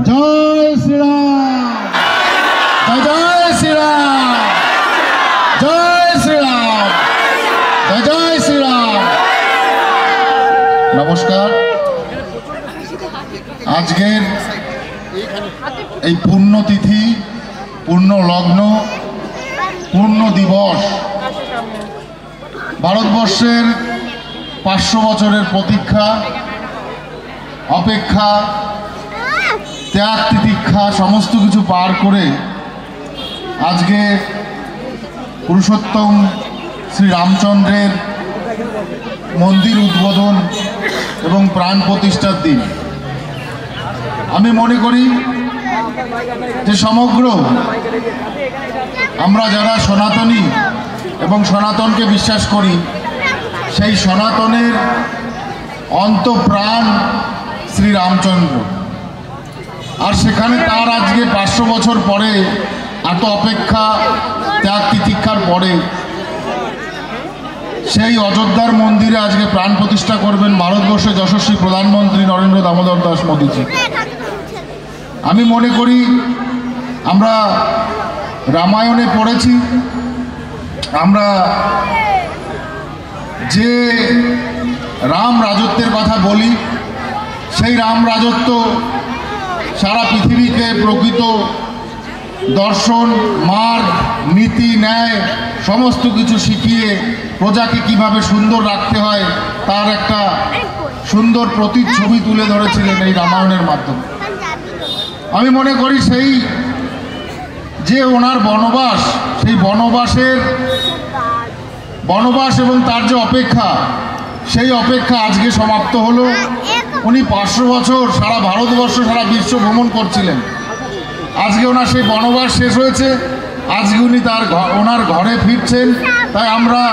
জয় শ্রীরাম, জয় শ্রীরাম, জয় শ্রীরাম, জয় শ্রীরাম। নমস্কার। আজকের এই পুণ্যতিথি, পূর্ণ লগ্ন, পূর্ণ দিবস ভারতবর্ষের 500 বছরের প্রতীক্ষা, অপেক্ষা, ত্যাগ তিতিক্ষা সমস্ত কিছু পার করে আজকে পুরুষোত্তম শ্রী রামচন্দ্রের মন্দির উদ্বোধন এবং প্রাণ প্রতিষ্ঠার দিন। আমি মনে করি যে সমগ্র আমরা যারা সনাতনী এবং সনাতনকে বিশ্বাস করি, সেই সনাতনের অন্তঃপ্রাণ শ্রী রামচন্দ্র। আর সেখানে তার আজকে 500 বছর পরে, এত অপেক্ষা ত্যাগ তিতিক্ষার পরে সেই অযোধ্যার মন্দিরে আজকে প্রাণ প্রতিষ্ঠা করবেন ভারতবর্ষের যশস্বী প্রধানমন্ত্রী নরেন্দ্র দামোদর দাস মোদীজি। আমি মনে করি আমরা রামায়ণে পড়েছি, আমরা যে রাম রাজত্বের কথা বলি, সেই রাম রাজত্ব সারা পৃথিবীকে প্রকৃত দর্শন, মার্গ, নীতি, ন্যায় সমস্ত কিছু শিখিয়ে প্রজাকে কিভাবে সুন্দর রাখতে হয় তার একটা সুন্দর প্রতিচ্ছবি তুলে ধরেছিলেন এই রামায়ণের মাধ্যমে। আমি মনে করি সেই যে ওনার বনবাস, সেই বনবাস এবং তার যে অপেক্ষা, সেই অপেক্ষা আজকে সমাপ্ত হলো। উনি 500 বছর সারা ভারতবর্ষ, সারা বিশ্ব ভ্রমণ করছিলেন। আজকে ওনার সেই বনবাস শেষ হয়েছে, আজকে উনি ওনার ঘরে ফিরছেন। তাই আমরা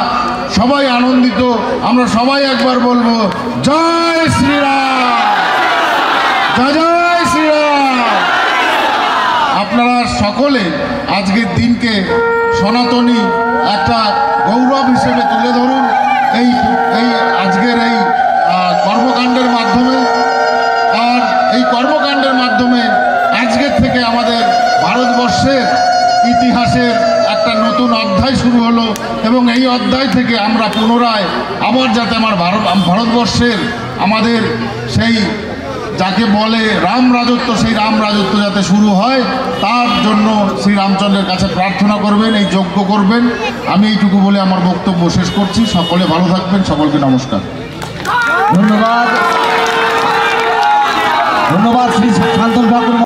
সবাই আনন্দিত। আমরা সবাই একবার বলবো জয় শ্রীরাম, জয় শ্রীরাম। আপনারা সকলে আজকের দিনকে সনাতনী একটা গৌরব হিসেবে তুলে ধরুন এই আজকের এই কর্মকাণ্ডের মাধ্যমে। আর এই কর্মকাণ্ডের মাধ্যমে আজকের থেকে আমাদের ভারতবর্ষের ইতিহাসের একটা নতুন অধ্যায় শুরু হলো এবং এই অধ্যায় থেকে আমরা পুনরায় আবার যাতে ভারতবর্ষের আমাদের সেই যাকে বলে রাম রাজত্ব, সেই রাম রাজত্ব যাতে শুরু হয়, তার জন্য শ্রী রামচন্দ্রের কাছে প্রার্থনা করবেন, এই যজ্ঞ করবেন। আমি এইটুকু বলে আমার বক্তব্য শেষ করছি। সকলে ভালো থাকবেন, সকলকে নমস্কার। ধন্যবাদ, ধন্যবাদ শ্রী শান্ত